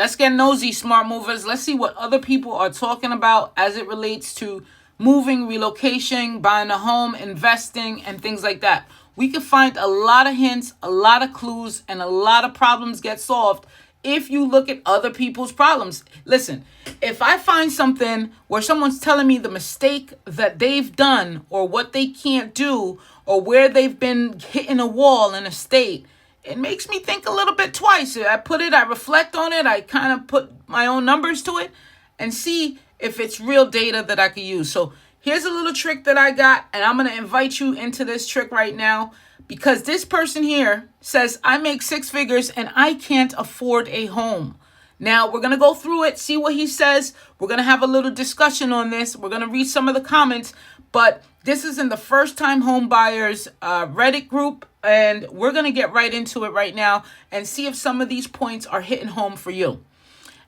let's get nosy, smart movers. Let's see what other people are talking about as it relates to moving, relocation, buying a home, investing, and things like that. We can find a lot of hints, a lot of clues, and a lot of problems get solved if you look at other people's problems. Listen, if I find something where someone's telling me the mistake that they've done or what they can't do or where they've been hitting a wall in a state, it makes me think a little bit twice. I reflect on it, I kind of put my own numbers to it and see if it's real data that I could use. So here's a little trick that I got, and I'm going to invite you into this trick right now because this person here says, I make 6 figures and I can't afford a home. Now, we're going to go through it, see what he says. We're going to have a little discussion on this. We're going to read some of the comments, but this is in the First Time Home Buyers Reddit group, and we're going to get right into it right now and see if some of these points are hitting home for you.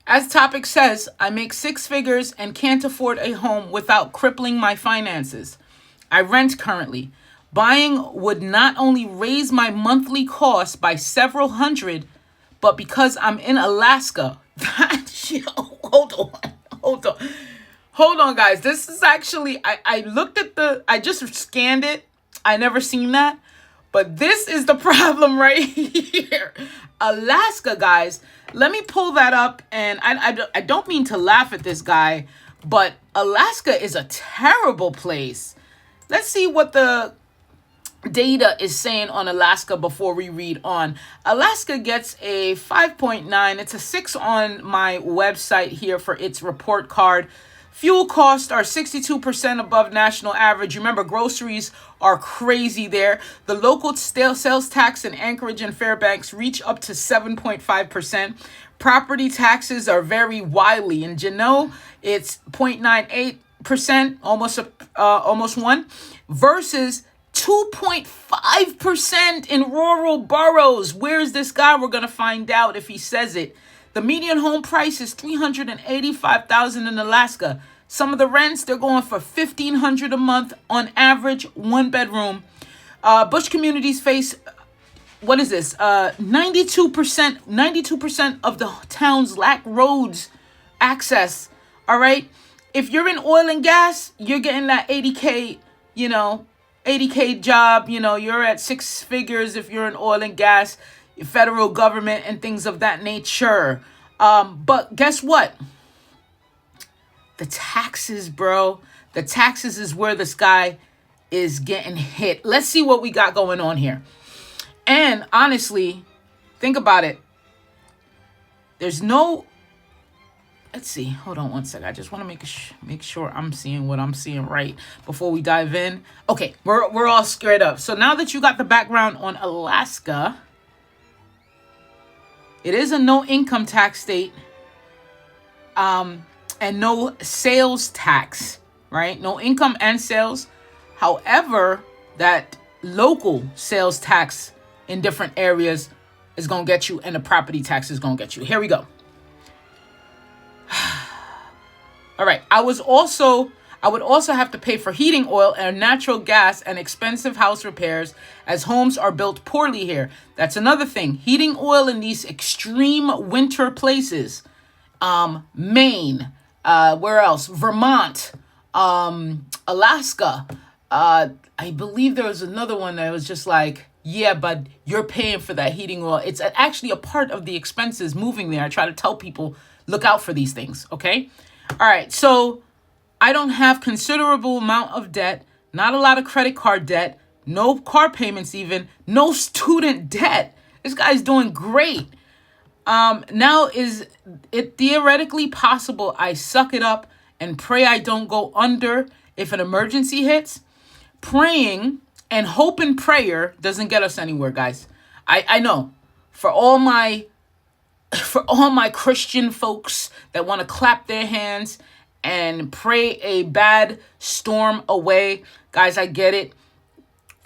As topic says, I make 6 figures and can't afford a home without crippling my finances. I rent currently. Buying would not only raise my monthly costs by several hundred, but because I'm in Alaska, hold on, guys. This is actually, I just scanned it. I never seen that, but this is the problem right here. Alaska, guys. Let me pull that up, and I don't mean to laugh at this guy, but Alaska is a terrible place. Let's see what the data is saying on Alaska before we read on. Alaska gets a 5.9. It's a 6 on my website here for its report card. Fuel costs are 62% above national average. Remember, groceries are crazy there. The local sales tax in Anchorage and Fairbanks reach up to 7.5%. Property taxes are very wily. In Juneau, it's 0.98%, almost 1, versus 2.5% in rural boroughs. Where's this guy? We're going to find out if he says it. The median home price is $385,000 in Alaska. Some of the rents, they're going for $1,500 a month on average, 1 bedroom. Bush communities face, 92% of the towns lack roads access. All right. If you're in oil and gas, you're getting that 80K, 80K job. You're at 6 figures if you're in oil and gas, federal government and things of that nature. But guess what? The taxes, bro. The taxes is where this guy is getting hit. Let's see what we got going on here. And honestly, think about it. Let's see. Hold on one second. I just want to make sure I'm seeing what I'm seeing right before we dive in. Okay, we're all squared up. So now that you got the background on Alaska, it is a no income tax state, and no sales tax, right? No income and sales. However, that local sales tax in different areas is going to get you, and the property tax is going to get you. Here we go. All right. I would also have to pay for heating oil and natural gas and expensive house repairs as homes are built poorly here. That's another thing. Heating oil in these extreme winter places. Maine, where else? Vermont, Alaska. I believe there was another one that was just like, yeah, but you're paying for that heating oil. It's actually a part of the expenses moving there. I try to tell people, look out for these things, okay? All right, so I don't have considerable amount of debt, not a lot of credit card debt, no car payments even, no student debt. This guy's doing great. Now, is it theoretically possible I suck it up and pray I don't go under if an emergency hits? Praying and hope and prayer doesn't get us anywhere, guys. I know. For all my Christian folks that want to clap their hands and pray a bad storm away, guys, I get it.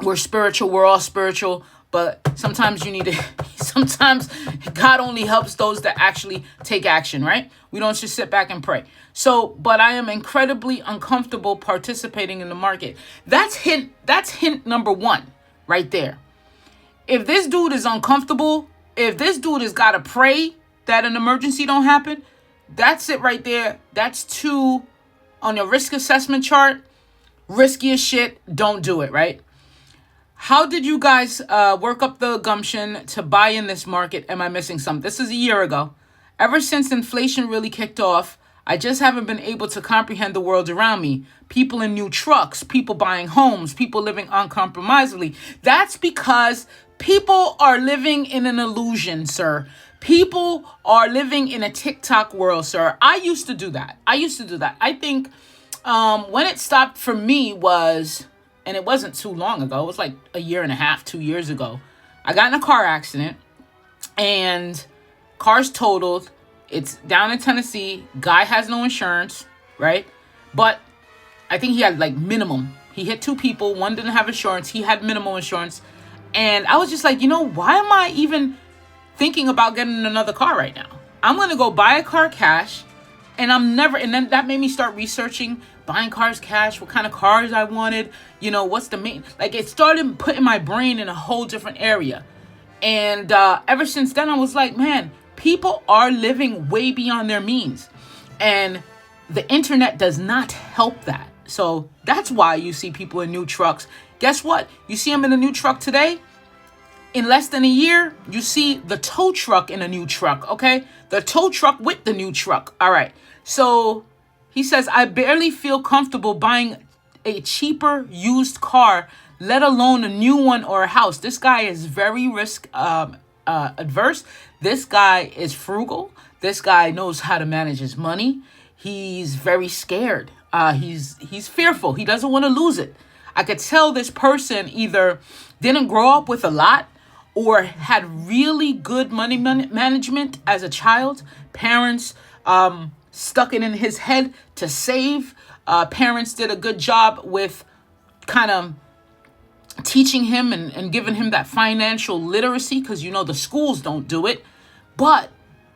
We're spiritual. We're all spiritual. But sometimes sometimes God only helps those that actually take action, right? We don't just sit back and pray. So, but I am incredibly uncomfortable participating in the market. That's hint number 1 right there. If this dude is uncomfortable, if this dude has got to pray that an emergency don't happen, that's it right there. That's 2 on your risk assessment chart. Risky as shit. Don't do it, right? How did you guys work up the gumption to buy in this market? Am I missing something? This is a year ago. Ever since inflation really kicked off, I just haven't been able to comprehend the world around me. People in new trucks, people buying homes, people living uncompromisingly. That's because people are living in an illusion, sir. People are living in a TikTok world, sir. I used to do that. I think when it stopped for me was, and it wasn't too long ago, it was like a year and a half, 2 years ago. I got in a car accident and car's totaled. It's down in Tennessee. Guy has no insurance, right? But I think he had like minimum. He hit 2 people. One didn't have insurance. He had minimal insurance. And I was just like, why am I even thinking about getting another car right now? I'm going to go buy a car cash. And then that made me start researching buying cars cash, what kind of cars I wanted, what's the main, like it started putting my brain in a whole different area. And ever since then, I was like, man, people are living way beyond their means. And the internet does not help that. So that's why you see people in new trucks. Guess what? You see them in a new truck today. In less than a year, you see the tow truck in a new truck, okay? The tow truck with the new truck. All right. So he says, I barely feel comfortable buying a cheaper used car, let alone a new one or a house. This guy is very risk adverse. This guy is frugal. This guy knows how to manage his money. He's very scared. He's fearful. He doesn't want to lose it. I could tell this person either didn't grow up with a lot or had really good money management as a child. Parents stuck it in his head to save. Parents did a good job with kind of teaching him and giving him that financial literacy, because the schools don't do it. But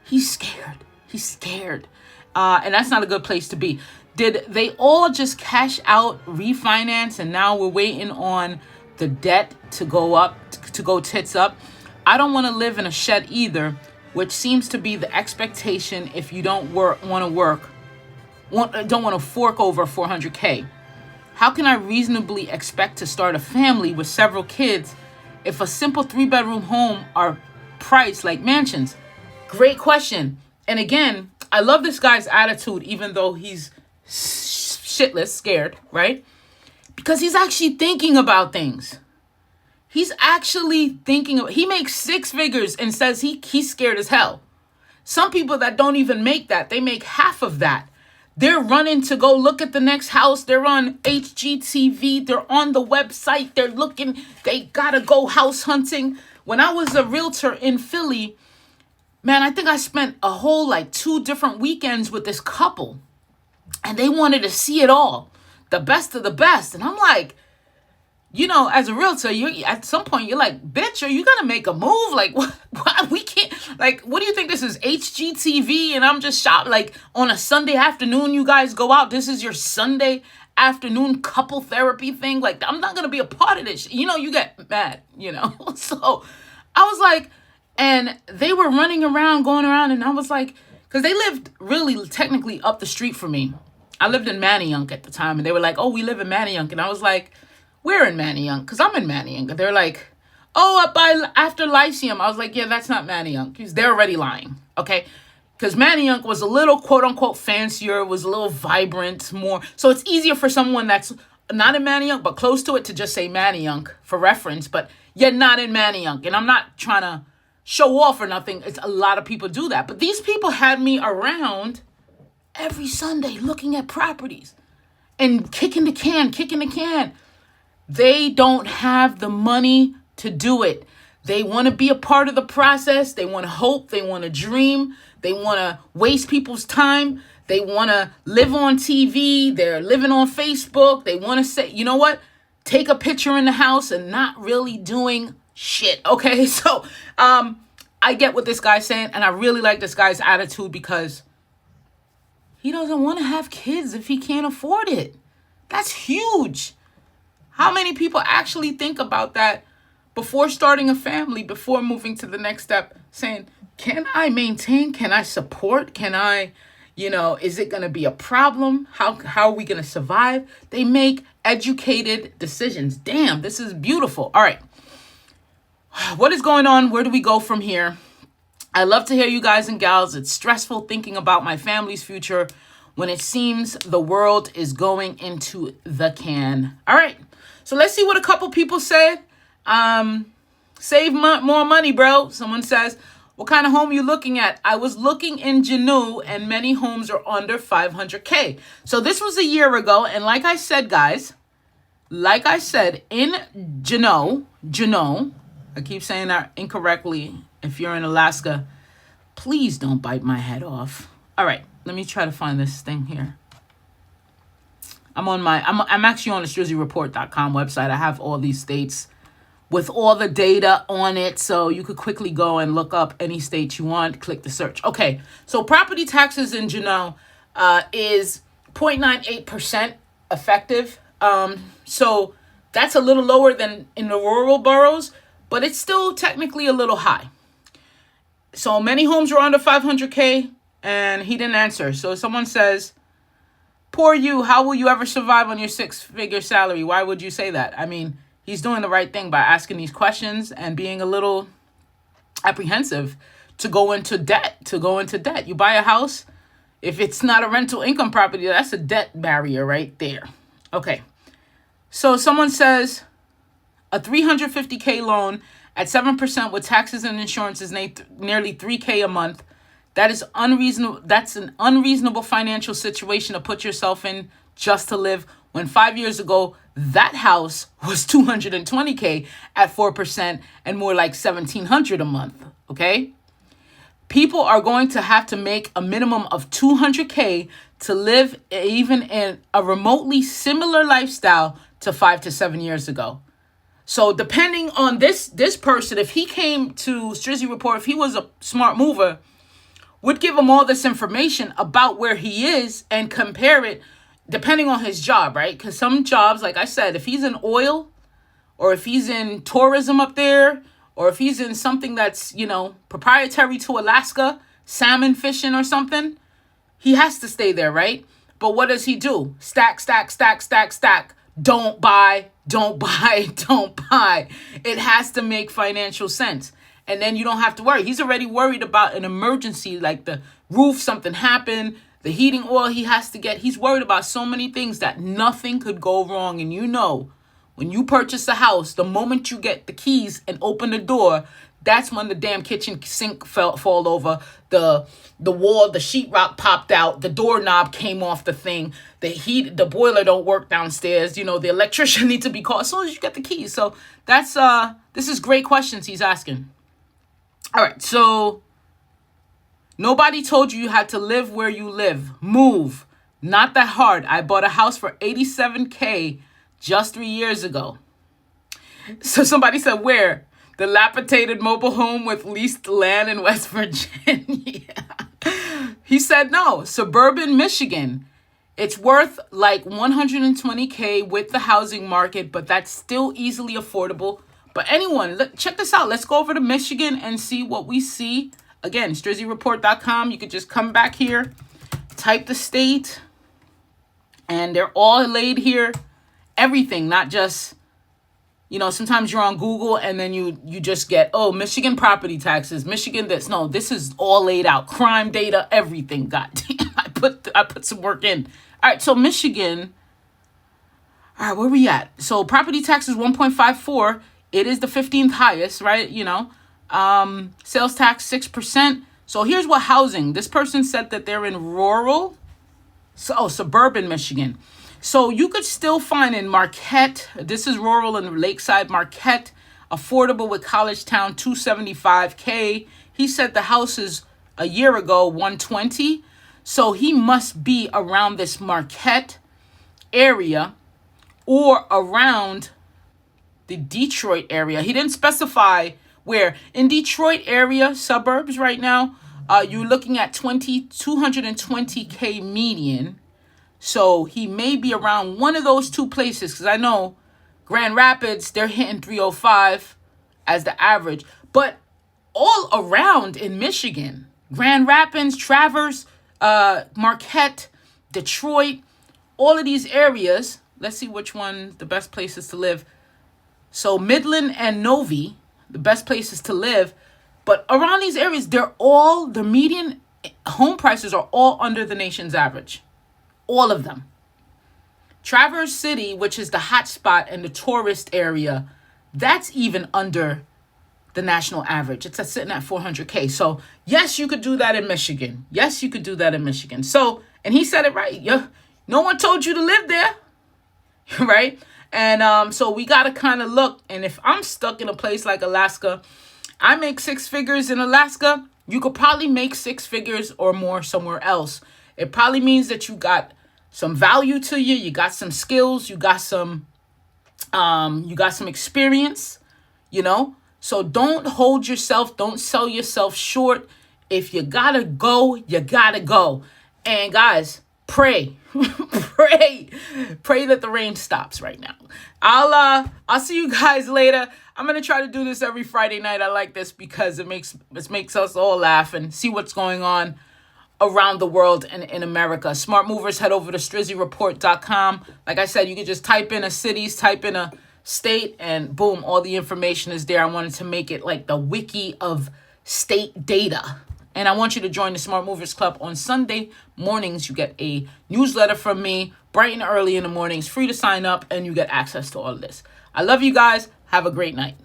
he's scared. And that's not a good place to be. Did they all just cash out, refinance, and now we're waiting on the debt to go up, to go tits up? I don't want to live in a shed either, which seems to be the expectation if you don't want to fork over $400K. How can I reasonably expect to start a family with several kids if a simple 3-bedroom home are priced like mansions? Great question. And again, I love this guy's attitude, even though he's shitless, scared, right? Because he's actually thinking about things. He's actually thinking. He makes 6 figures and says he's scared as hell. Some people that don't even make that, they make half of that. They're running to go look at the next house. They're on HGTV. They're on the website. They're looking. They gotta go house hunting. When I was a realtor in Philly, man, I think I spent a whole 2 different weekends with this couple. And they wanted to see it all. The best of the best. And I'm like, as a realtor, at some point you're like, bitch, are you gonna make a move? Like, what? We can't. Like, what do you think this is, HGTV? And I'm just shocked. Like, on a Sunday afternoon, you guys go out. This is your Sunday afternoon couple therapy thing. Like, I'm not gonna be a part of this. You get mad. So I was like, and they were running around, going around, and I was like, because they lived really technically up the street from me. I lived in Manayunk at the time, and they were like, oh, we live in Manayunk. And I was like, we're in Manayunk, because I'm in Manayunk. And they're like, oh, up by after Lyceum. I was like, yeah, that's not Manayunk. Because they're already lying, okay? Because Manayunk was a little, quote-unquote, fancier, was a little vibrant, more. So it's easier for someone that's not in Manayunk, but close to it, to just say Manayunk for reference. But you're not in Manayunk. And I'm not trying to show off or nothing. It's a lot of people do that. But these people had me around every Sunday looking at properties and kicking the can. They don't have the money to do it. They want to be a part of the process. They want to hope. They want to dream. They want to waste people's time. They want to live on TV. They're living on Facebook. They want to say, you know what? Take a picture in the house and not really doing shit. Okay, so I get what this guy's saying, and I really like this guy's attitude, because he doesn't want to have kids if he can't afford it. That's huge. How many people actually think about that before starting a family, before moving to the next step, saying, can I maintain? Can I support? Can I, is it going to be a problem? How are we going to survive? They make educated decisions. Damn, this is beautiful. All right. What is going on? Where do we go from here? I love to hear you guys and gals. It's stressful thinking about my family's future when it seems the world is going into the can. All right. So let's see what a couple people said. Save more money, bro. Someone says, what kind of home you looking at? I was looking in Juneau, and many homes are under 500K. So this was a year ago. And like I said, guys, in Juneau, I keep saying that incorrectly. If you're in Alaska, please don't bite my head off. All right, let me try to find this thing here. I'm actually on the StrizzyReport.com website. I have all these states with all the data on it, so you could quickly go and look up any state you want, click the search. Okay, so property taxes in Juneau is 0.98% effective. So that's a little lower than in the rural boroughs, but it's still technically a little high. So many homes are under 500K, and he didn't answer. So someone says, poor you, how will you ever survive on your 6-figure salary? Why would you say that? I mean, he's doing the right thing by asking these questions and being a little apprehensive to go into debt. You buy a house, if it's not a rental income property, that's a debt barrier right there. Okay. So someone says a 350K loan at 7% with taxes and insurance is nearly 3K a month. That is unreasonable. That's an unreasonable financial situation to put yourself in just to live, when 5 years ago, that house was 220K at 4% and more like 1,700 a month. Okay. People are going to have to make a minimum of 200K to live even in a remotely similar lifestyle to 5 to 7 years ago. So depending on this person, if he came to Strizzy Report, if he was a smart mover, would give him all this information about where he is and compare it depending on his job, right? Because some jobs, like I said, if he's in oil or if he's in tourism up there, or if he's in something that's, proprietary to Alaska, salmon fishing or something, he has to stay there, right? But what does he do? Stack. Don't buy. It has to make financial sense. And then you don't have to worry. He's already worried about an emergency, like the roof, something happened, the heating oil he has to get. He's worried about so many things that nothing could go wrong. And when you purchase a house, the moment you get the keys and open the door, that's when the damn kitchen sink fall over, the wall, the sheetrock popped out, the doorknob came off the thing, the boiler don't work downstairs, the electrician needs to be called as soon as you get the keys. So that's this is great questions he's asking. All right, so nobody told you had to live where you live. Move. Not that hard. I bought a house for 87K just 3 years ago. So somebody said, where? Dilapidated mobile home with leased land in West Virginia. He said, no, suburban Michigan. It's worth like 120K with the housing market, but that's still easily affordable. But anyone, check this out. Let's go over to Michigan and see what we see. Again, StrizzyReport.com. You could just come back here, type the state, and they're all laid here. Everything, not just, sometimes you're on Google and then you just get, Michigan property taxes, Michigan this. No, this is all laid out. Crime data, everything. God damn, I put some work in. All right, so Michigan. All right, where we at? So property taxes 1.54. It is the 15th highest, right? Sales tax 6%. So here's what housing. This person said that they're in suburban Michigan. So you could still find in Marquette, this is rural and Lakeside, Marquette, affordable with College Town, 275K. He said the house is a year ago, 120. So he must be around this Marquette area or around the Detroit area. He didn't specify where. In Detroit area, suburbs right now, you're looking at 220K median. So he may be around one of those two places, because I know Grand Rapids, they're hitting 305. as the average. But all around in Michigan, Grand Rapids, Traverse, Marquette, Detroit, all of these areas. Let's see which one the best places to live. So Midland and Novi, the best places to live. But around these areas, the median home prices are all under the nation's average. All of them. Traverse City, which is the hot spot and the tourist area, that's even under the national average. It's sitting at 400K. So yes, you could do that in Michigan. Yes, you could do that in Michigan. So, and he said it right. No one told you to live there, right? And so we got to kind of look. And if I'm stuck in a place like Alaska, I make 6 figures in Alaska. You could probably make 6 figures or more somewhere else. It probably means that you got some value to you. You got some skills. You got some experience, So don't hold yourself. Don't sell yourself short. If you gotta go, you gotta go. And guys, pray, pray that the rain stops right now. I'll see you guys later. I'm gonna try to do this every Friday night. I like this because it makes us all laugh and see what's going on around the world and in America. Smart movers, head over to StrizzyReport.com. Like I said, you can just type in a cities, type in a state, and boom, all the information is there. I wanted to make it like the wiki of state data. And I want you to join the Smart Movers Club on Sunday mornings. You get a newsletter from me bright and early in the morning. It's free to sign up and you get access to all of this. I love you guys. Have a great night.